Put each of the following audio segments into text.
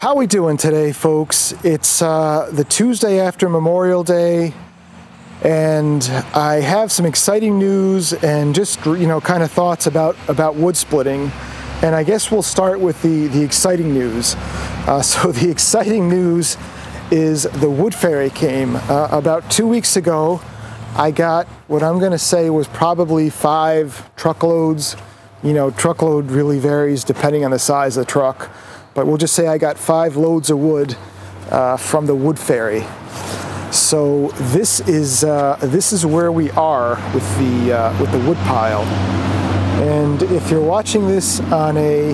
How we doing today, folks? It's the Tuesday after Memorial Day, and I have some exciting news and just kind of thoughts about wood splitting. And I guess we'll start with the exciting news. So the exciting news is the wood fairy came about 2 weeks ago. I got what I'm going to say was probably 5 truckloads. Truckload really varies depending on the size of the truck. But we'll just say I got 5 loads of wood from the wood fairy. So this is where we are with the wood pile. And if you're watching this on a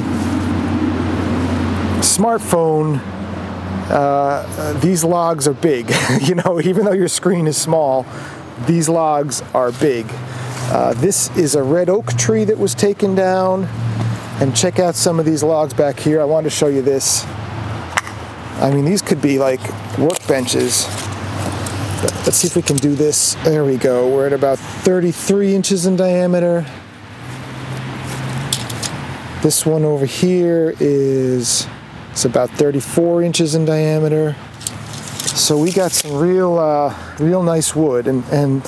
smartphone, these logs are big. Even though your screen is small, these logs are big. This is a red oak tree that was taken down. And check out some of these logs back here. I wanted to show you this. I mean, these could be like workbenches. Let's see if we can do this. There we go. We're at about 33 inches in diameter. This one over here it's about 34 inches in diameter. So we got some real nice wood, and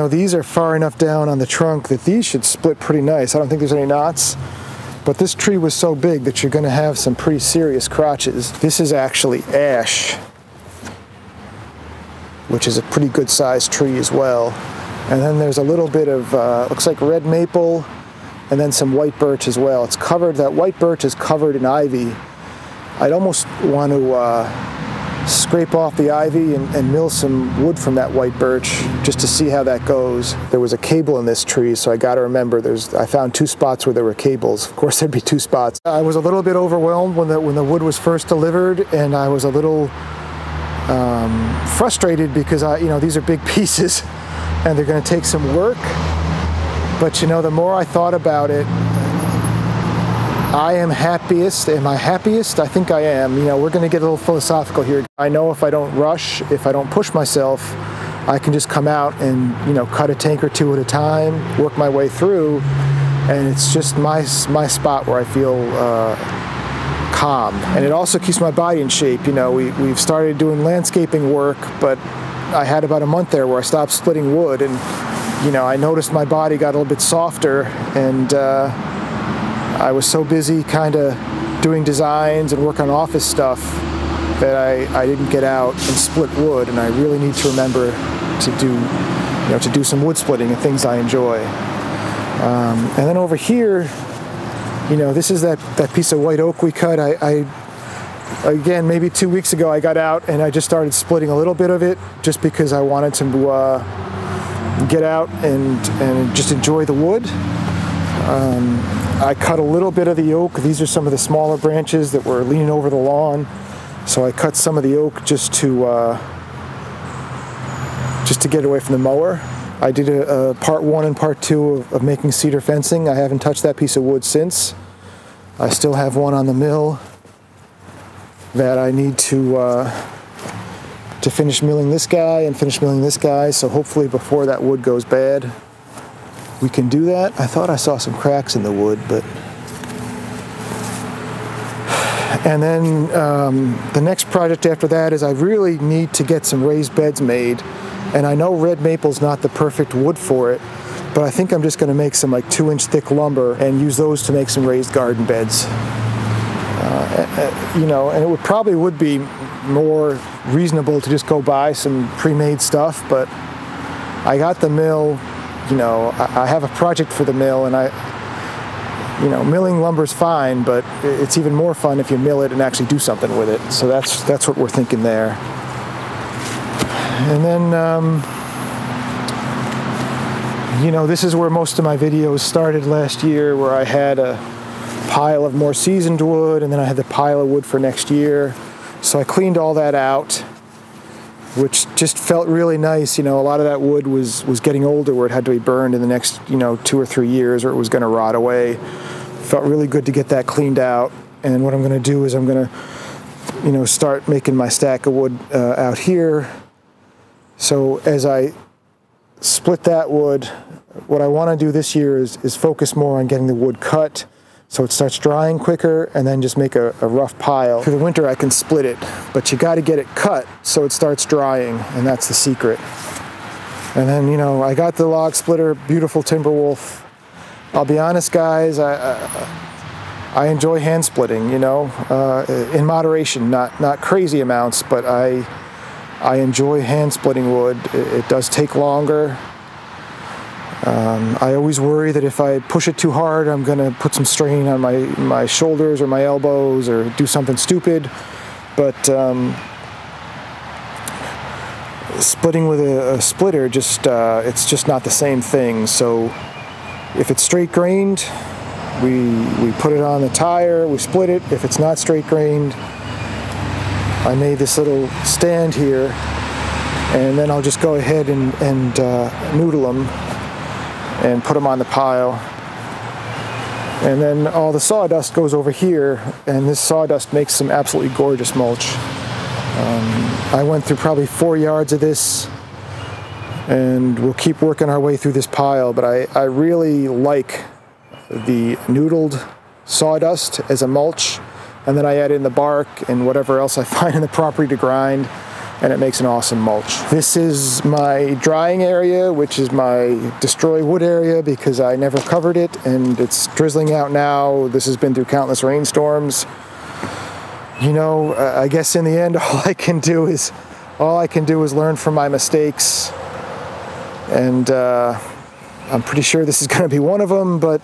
these are far enough down on the trunk that these should split pretty nice. I don't think there's any knots, but this tree was so big that you're going to have some pretty serious crotches. This is actually ash, which is a pretty good sized tree as well. And then there's a little bit of, looks like red maple, and then some white birch as well. It's covered, that white birch is covered in ivy. I'd almost want to scrape off the ivy and mill some wood from that white birch just to see how that goes. There was a cable in this tree, so I got to remember I found 2 spots where there were cables. Of course, there'd be 2 spots. I was a little bit overwhelmed when the wood was first delivered, and I was a little frustrated because these are big pieces and they're going to take some work. But the more I thought about it, I am happiest. Am I happiest? I think I am. We're going to get a little philosophical here. I know if I don't rush, if I don't push myself, I can just come out and, cut a tank or 2 at a time, work my way through, and it's just my spot where I feel calm. And it also keeps my body in shape. We've started doing landscaping work, but I had about a month there where I stopped splitting wood, and, I noticed my body got a little bit softer, and I was so busy kind of doing designs and work on office stuff that I didn't get out and split wood, and I really need to remember to do some wood splitting and things I enjoy. And then over here, this is that piece of white oak we cut. Again, maybe 2 weeks ago I got out and I just started splitting a little bit of it just because I wanted to get out and just enjoy the wood. I cut a little bit of the oak. These are some of the smaller branches that were leaning over the lawn. So I cut some of the oak just to get away from the mower. I did a part 1 and part 2 of making cedar fencing. I haven't touched that piece of wood since. I still have one on the mill that I need to finish milling this guy and finish milling this guy. So hopefully before that wood goes bad, we can do that. I thought I saw some cracks in the wood, but... And then the next project after that is I really need to get some raised beds made. And I know red maple's not the perfect wood for it, but I think I'm just going to make some like 2-inch thick lumber and use those to make some raised garden beds. And it probably would be more reasonable to just go buy some pre-made stuff, but I got the mill. I have a project for the mill, and milling lumber's fine, but it's even more fun if you mill it and actually do something with it. So that's what we're thinking there. And then, this is where most of my videos started last year, where I had a pile of more seasoned wood, and then I had the pile of wood for next year. So I cleaned all that out, which just felt really nice. A lot of that wood was getting older, where it had to be burned in the next, 2 or 3 years, or it was going to rot away. Felt really good to get that cleaned out. And what I'm going to do is I'm going to, start making my stack of wood out here. So as I split that wood, what I want to do this year is focus more on getting the wood cut, so it starts drying quicker, and then just make a rough pile. For the winter I can split it, but you got to get it cut so it starts drying, and that's the secret. And then, you know, I got the log splitter, beautiful Timberwolf. I'll be honest, guys, I enjoy hand splitting, you know, in moderation, not crazy amounts, but I enjoy hand splitting wood. It does take longer. I always worry that if I push it too hard, I'm going to put some strain on my shoulders or my elbows or do something stupid. But splitting with a splitter, it's just not the same thing. So if it's straight grained, we put it on the tire, we split it. If it's not straight grained, I made this little stand here, and then I'll just go ahead and noodle them and put them on the pile. And then all the sawdust goes over here, and this sawdust makes some absolutely gorgeous mulch. I went through probably 4 yards of this, and we'll keep working our way through this pile, but I really like the noodled sawdust as a mulch, and then I add in the bark and whatever else I find in the property to grind, and it makes an awesome mulch. This is my drying area, which is my destroy wood area, because I never covered it, and it's drizzling out now. This has been through countless rainstorms. You know, I guess in the end, all I can do is learn from my mistakes, and I'm pretty sure this is going to be one of them, but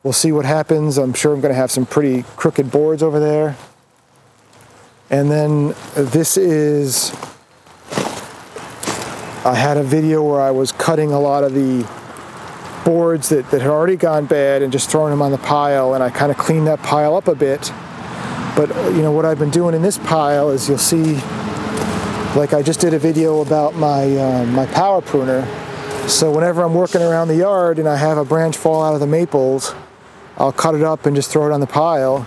we'll see what happens. I'm sure I'm going to have some pretty crooked boards over there. And then this is, I had a video where I was cutting a lot of the boards that had already gone bad and just throwing them on the pile, and I kind of cleaned that pile up a bit. But you know, what I've been doing in this pile is, you'll see, like I just did a video about my power pruner. So whenever I'm working around the yard and I have a branch fall out of the maples, I'll cut it up and just throw it on the pile.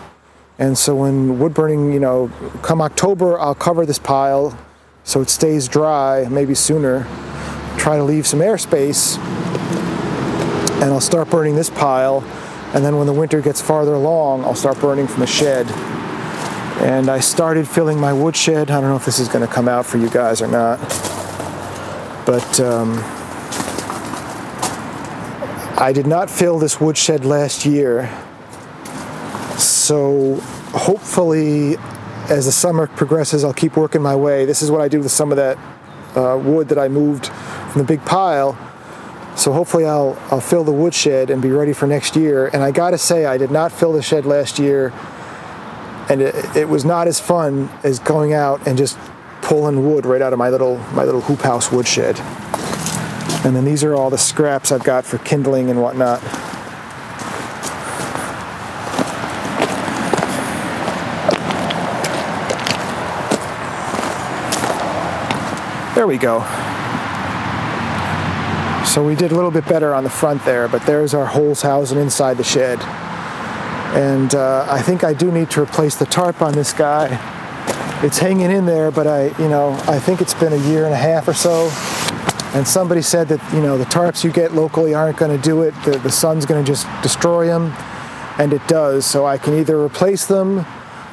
And so when wood burning, you know, come October, I'll cover this pile so it stays dry, maybe sooner. Try to leave some airspace, and I'll start burning this pile. And then when the winter gets farther along, I'll start burning from the shed. And I started filling my wood shed. I don't know if this is going to come out for you guys or not, but I did not fill this wood shed last year. So hopefully, as the summer progresses, I'll keep working my way. This is what I do with some of that wood that I moved from the big pile. So hopefully I'll fill the wood shed and be ready for next year. And I gotta say, I did not fill the shed last year, and it was not as fun as going out and just pulling wood right out of my little hoop house wood shed. And then these are all the scraps I've got for kindling and whatnot. There we go. So we did a little bit better on the front there, but there's our hose housing inside the shed. And I think I do need to replace the tarp on this guy. It's hanging in there, but I think it's been 1.5 years or so. And somebody said that, you know, the tarps you get locally aren't going to do it. The sun's going to just destroy them, and it does. So I can either replace them,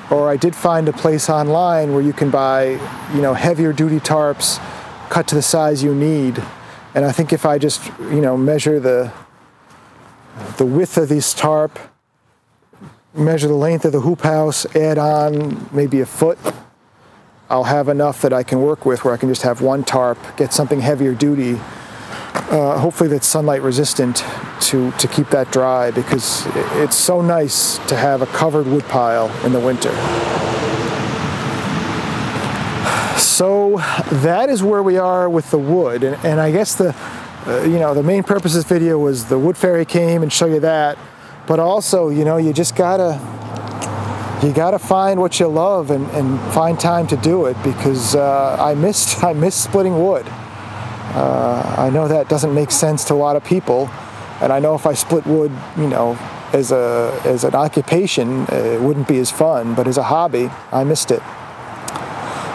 or I did find a place online where you can buy, you know, heavier duty tarps cut to the size you need. And I think if I just, you know, measure the width of this tarp, measure the length of the hoop house, add on maybe 1 foot, I'll have enough that I can work with, where I can just have one tarp, get something heavier duty, hopefully that's sunlight resistant, to keep that dry, because it's so nice to have a covered wood pile in the winter. So that is where we are with the wood, and I guess the main purpose of this video was the wood fairy came and show you that, but also, you know, you just gotta find what you love and find time to do it, because I miss splitting wood. I know that doesn't make sense to a lot of people, and I know if I split wood, you know, as an occupation, it wouldn't be as fun, but as a hobby, I missed it.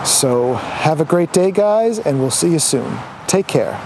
So have a great day, guys, and we'll see you soon. Take care.